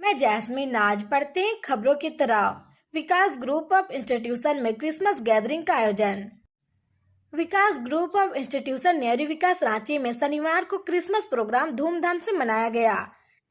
मैं जैस्मीन। आज पढ़ते हैं खबरों की तरफ। विकास ग्रुप ऑफ इंस्टीट्यूशन में क्रिसमस गैदरिंग का आयोजन। विकास ग्रुप ऑफ इंस्टीट्यूशन नेहरू विकास रांची में शनिवार को क्रिसमस प्रोग्राम धूमधाम से मनाया गया।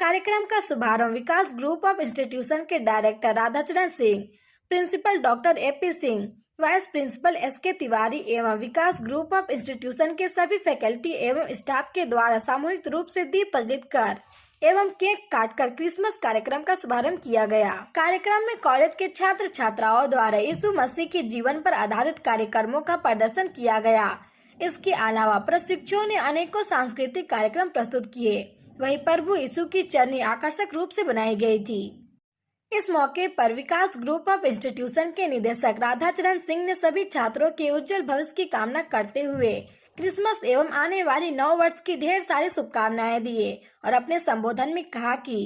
कार्यक्रम का शुभारंभ विकास ग्रुप ऑफ इंस्टीट्यूशन के director Radhacharan Singh, principal doctor AP Singh, vice principal SK Tiwari एवं विकास ग्रुप ऑफ इंस्टीट्यूशन के सभी फैकल्टी एवं स्टाफ के द्वारा सामूहिक रूप से दीप प्रज्वलित कर एवं केक काटकर क्रिसमस कार्यक्रम का शुभारंभ किया गया। कार्यक्रम में कॉलेज के छात्र छात्राओं द्वारा यीशु मसीह के जीवन पर आधारित कार्यक्रमों का प्रदर्शन किया गया। इसके अलावा प्रशिक्षुओं ने अनेकों सांस्कृतिक कार्यक्रम प्रस्तुत किए। वहीं प्रभु यीशु की चरनी आकर्षक रूप से बनाई गई थी। इस मौके पर विकास ग्रुप ऑफ इंस्टीट्यूशन के निदेशक राधाचरण सिंह ने सभी छात्रों के उज्जवल भविष्य की कामना करते हुए क्रिसमस एवं आने वाली नव वर्ष की ढेर सारी शुभकामनाएं दिए और अपने संबोधन में कहा कि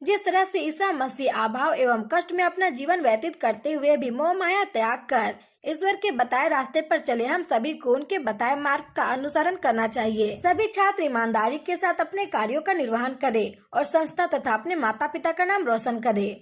जिस तरह से ईसा मसीह अभाव एवं कष्ट में अपना जीवन व्यतीत करते हुए भी मोह माया त्याग कर ईश्वर के बताए रास्ते पर चले, हम सभी को उनके बताए मार्ग का अनुसरण करना चाहिए। सभी छात्र ईमानदारी के साथ अपने कार्यों का निर्वहन करें और संस्था तथा अपने माता पिता का नाम रोशन करें।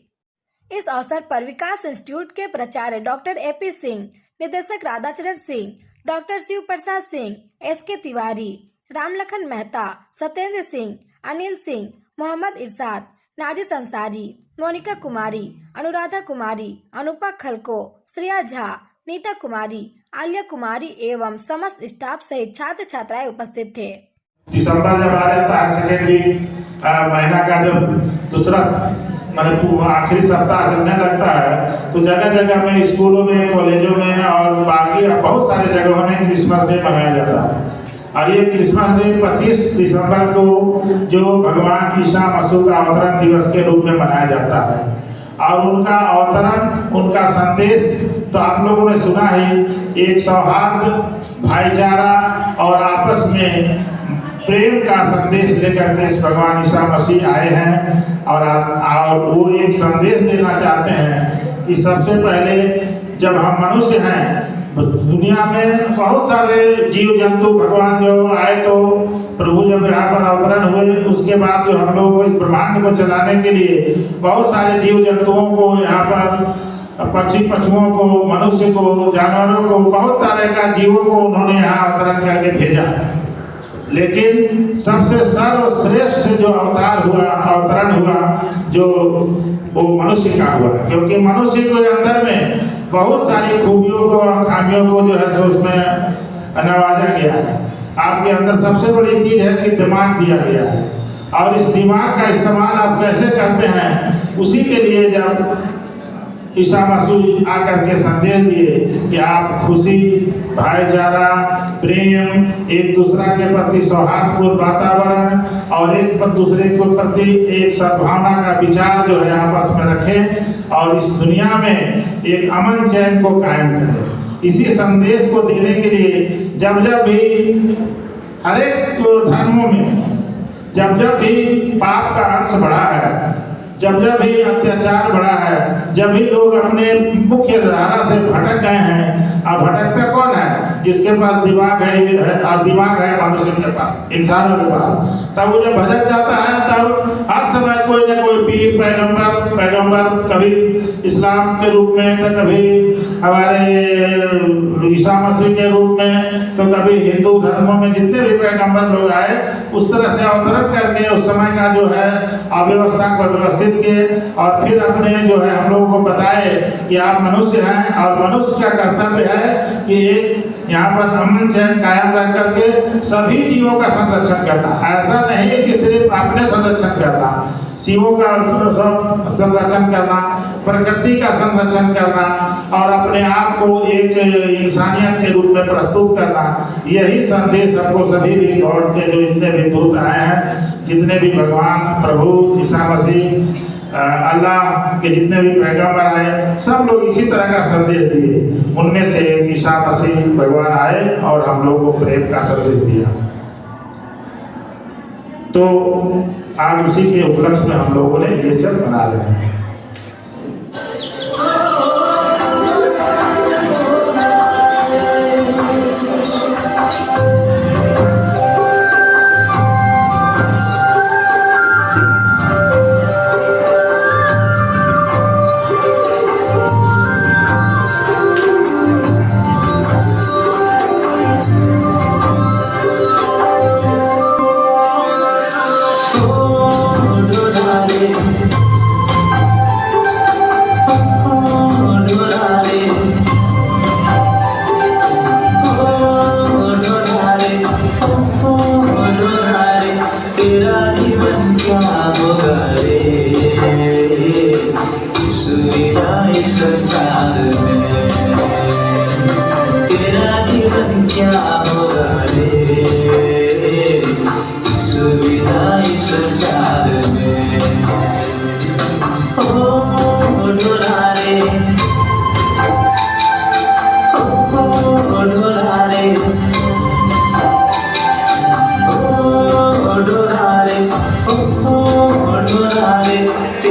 इस अवसर पर विकास इंस्टीट्यूट के प्राचार्य डॉक्टर AP सिंह, निदेशक राधाचरण सिंह, डॉक्टर शिव प्रसाद सिंह, SK तिवारी, रामलखन मेहता, सत्येंद्र सिंह, अनिल सिंह, मोहम्मद इरशाद, नाजिस अंसारी, मोनिका कुमारी, अनुराधा कुमारी, अनुपा खलको, श्रेया झा, नीता कुमारी, आलिया कुमारी एवं समस्त स्टाफ सहित छात्र छात्राएं उपस्थित थे। दिसंबर जब आ जाता है, सेकेंड वीक महीना का जब दूसरा आखिरी सप्ताह चलने लगता है तो जगह जगह में स्कूलों में, कॉलेजों में और बाकी बहुत सारे जगहों में क्रिसमस डे मनाया जाता है। और ये क्रिसमस डे 25 दिसंबर को जो भगवान ईसा मसीह का अवतरण दिवस के रूप में मनाया जाता है। और उनका अवतरण, उनका संदेश तो आप लोगों ने सुना ही, एक सौहार्द, भाईचारा और आपस में प्रेम का संदेश लेकर के इस भगवान ईसा मसीह आए हैं। और वो एक संदेश देना चाहते हैं कि सबसे पहले जब हम मनुष्य हैं, दुनिया में बहुत सारे जीव जंतु भगवान जो आए तो प्रभु जब यहाँ पर अवतरण हुए, उसके बाद जो हम लोग इस ब्रह्मांड को चलाने के लिए बहुत सारे जीव जंतुओं को यहाँ पर, पक्षी पशुओं को, मनुष्य को, जानवरों को, बहुत तरह का जीवों को उन्होंने यहाँ अवतरण करके भेजा। लेकिन सबसे सर्वश्रेष्ठ जो अवतरण हुआ जो वो मनुष्य का हुआ, क्योंकि मनुष्य के अंदर में बहुत सारी खूबियों को और खामियों को जो है सो उसमें नवाजा गया है। आपके अंदर सबसे बड़ी चीज है कि दिमाग दिया गया है, और इस दिमाग का इस्तेमाल आप कैसे करते हैं, उसी के लिए जब ईसा मसीह आकर के संदेश दिए कि आप खुशी, भाईचारा, प्रेम, एक दूसरा के प्रति सौहार्दपूर्ण वातावरण और एक दूसरे के प्रति एक सद्भावना का विचार जो है आपस में रखें और इस दुनिया में एक अमन चैन को कायम करें। इसी संदेश को देने के लिए जब जब भी हर एक धर्मों में जब जब भी पाप का अंश बढ़ा है, जब जब भी अत्याचार बढ़ा है, जब भी लोग अपने मुख्य धारा से भटक गए हैं, अब भटकता कौन है? जिसके पास दिमाग है, और दिमाग है मनुष्य के पास, इंसानों के पास। तब वो जब भटक जाता है तब हर समय कोई न कोई पीर, पैगंबर, कभी इस्लाम के रूप में तो कभी हमारे ईसा मसीह के रूप में, तो कभी हिंदू धर्मों में जितने भी पैगंबर लोग आए, उस तरह से अवतरण करके उस समय का जो है अव्यवस्था को व्यवस्थित किए और फिर अपने जो है हम लोगों को बताए कि आप मनुष्य हैं और मनुष्य का कर्तव्य है कि एक यहाँ पर अमन चैन कायम रख करके सभी जीवों का संरक्षण करना। ऐसा नहीं है कि सिर्फ अपने संरक्षण करना, जीवों का संरक्षण करना, प्रकृति का संरक्षण करना और अपने आप को एक इंसानियत के रूप में प्रस्तुत करना। यही संदेश हमको सभी भी गॉड के जो जितने भी दूत आए हैं, जितने भी भगवान प्रभु ईसा मसीह, अल्लाह के जितने भी पैगंबर आए, सब लोग इसी तरह का संदेश दिए। उनमें से ईसा मसीह भगवान आए और हम लोगों को प्रेम का संदेश दिया। तो आज उसी के उपलक्ष्य में हम लोगों ने ये सब बना रहे हैं।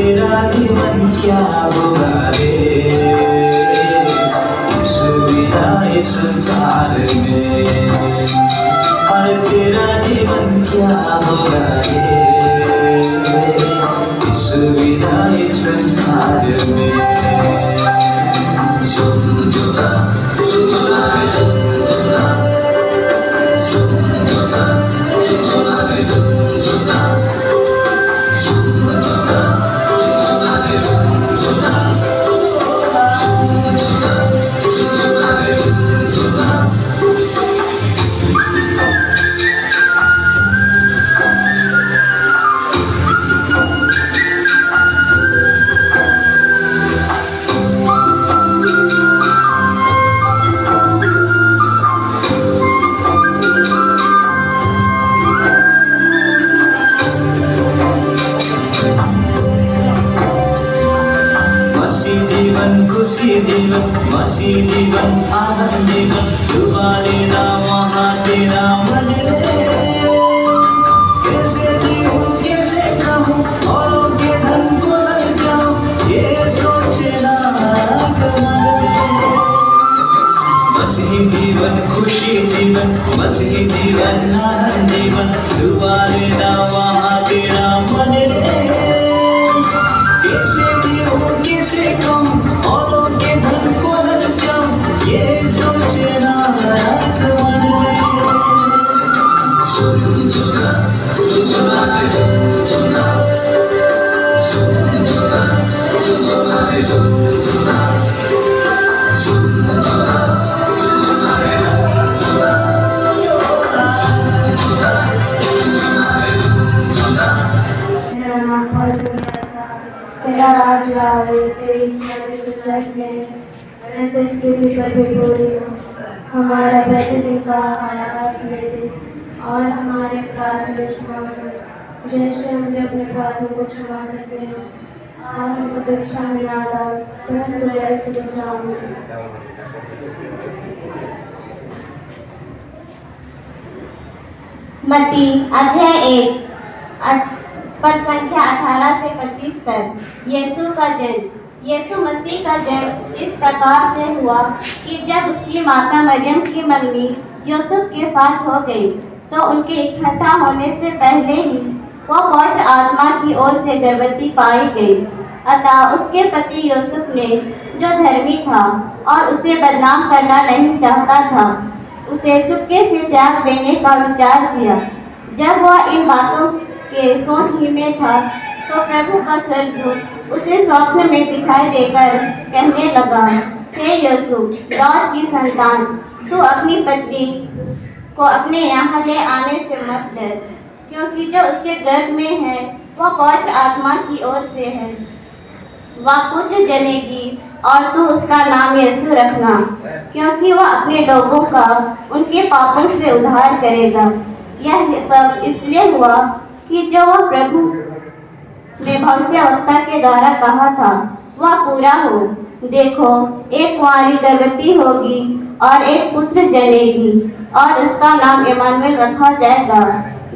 तेरा जीवन क्या होगा रे, इस बिना इस संसार में। और तेरा जीवन क्या होगा रे, इस बिना इस संसार में। सुनजुना सुनजुना सुनजुना सुनजुना सुनजुना सुनजुना सुनजुना खुशी जीवन, मसीह जीवन, आनंद जीवन, तुम्हारे नाम वहाँ तेरा मन रे। कैसे जीऊँ कैसे कहूँ औरों के धन को लग जाऊँ, ये सोचना कमल रे। मसीह जीवन खुशी जीवन, मसीह जीवन आनंद जीवन, तुम्हारे नाम वहाँ तेरा मन रे। कैसे जीऊँ कैसे कहूँ औरों के धन को लग जाऊँ, ये सोचना कमल रे। सुनजुना सुनजुना सुनजुना सुनजुना सुनजुना सुनजुना सुनजुना मेरा नाम तेरा राज आए, तेरी इच्छा जैसे स्वर्ग में ऐसे इस पृथ्वी पर भी पूरी हो। हमारा प्रतिदिन का आहार आज हमें दे, और हमारे अपराध हमें क्षमा कर जैसे हम भी अपने अपराधों को क्षमा करते हैं, और हमको परीक्षा में ना डाल परंतु ऐसे बचाओ। मत्ती अध्याय 1 पद संख्या 18 से 25 तक। यीशु का जन्म। यीशु मसीह का जन्म इस प्रकार से हुआ कि जब उसकी माता मरियम की मंगनी यूसुफ के साथ हो गई, तो उनके इकट्ठा होने से पहले ही वह पवित्र आत्मा की ओर से गर्भवती पाई गई। अतः उसके पति यूसुफ ने, जो धर्मी था और उसे बदनाम करना नहीं चाहता था, उसे चुपके से त्याग देने का विचार किया। जब वह इन बातों के सोच ही में था, तो प्रभु का स्वर्गदूत उसे स्वप्न में दिखाई देकर कहने लगा, हे यूसुफ, दाऊद की संतान, तू अपनी पत्नी को अपने यहाँ ले आने से मत डर, क्योंकि जो उसके गर्भ में है वह पवित्र आत्मा की ओर से है। वह पुत्र जनेगी और तू उसका नाम यीशु रखना, क्योंकि वह अपने लोगों का उनके पापों से उद्धार करेगा। यह सब इसलिए हुआ कि जो वह प्रभु ने भविष्यवक्ता के द्वारा कहा था वह पूरा हो। देखो, एक कुंवारी गर्भवती होगी और एक पुत्र जनेगी, और उसका नाम इम्मानुएल रखा जाएगा,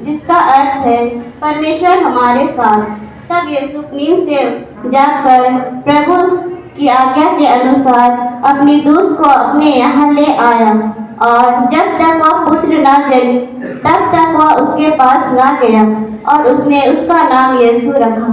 जिसका अर्थ है परमेश्वर हमारे साथ। तब यीशु नींद से जाकर प्रभु की आज्ञा के अनुसार अपनी दूत को अपने यहाँ ले आया, और जब तक वह पुत्र न जने तब तक वह उसके पास न गया, और उसने उसका नाम यीशु रखा।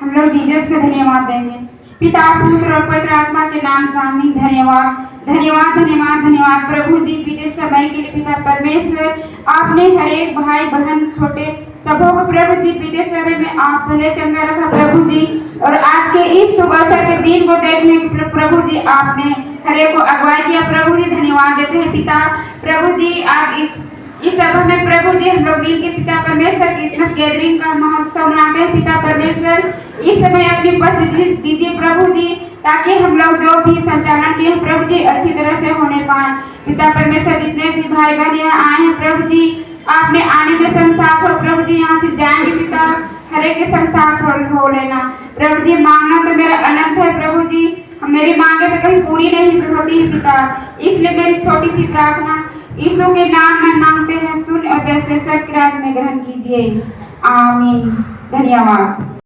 हम लोग जीसस को धन्यवाद देंगे। पिता, पुत्र और पवित्र आत्मा के नाम सामने धन्यवाद धन्यवाद धन्यवाद धन्यवाद प्रभु जी, बीते समय के लिए पिता परमेश्वर, आपने हर एक भाई बहन छोटे सबों को प्रभु जी बीते समय में आप भले चंगा रखा प्रभु जी, और आज के इस शुभ अवसर के दिन को देखने के प्रभु जी आपने हर एक को अगुवाई किया प्रभु जी, धन्यवाद देते हैं पिता। प्रभु जी आज इस सभा में प्रभु जी हम लोग मिल के पिता परमेश्वर क्रिसमस गैदरिंग का महोत्सव मनाते हैं पिता परमेश्वर। इस समय अपनी उपस्थिति दीजिए प्रभु जी, ताकि हम लोग जो भी संचालन किए हैं प्रभु जी अच्छी तरह से होने पाए। पिता परमेश्वर, जितने भी भाई बहन यहाँ आए हैं प्रभु जी, आपने आने में संग साथ हो प्रभु जी, यहाँ से जाएंगे पिता हर एक के संग साथ हो लेना प्रभु जी। मांगना तो मेरा अनंत है प्रभु जी, मेरी मांगे तो कहीं पूरी नहीं होती है पिता, इसलिए मेरी छोटी सी प्रार्थना यीशु के नाम में मांगते हैं, सुन और दे से स्वर्ग के राज्य में ग्रहण कीजिए। आमीन। धन्यवाद।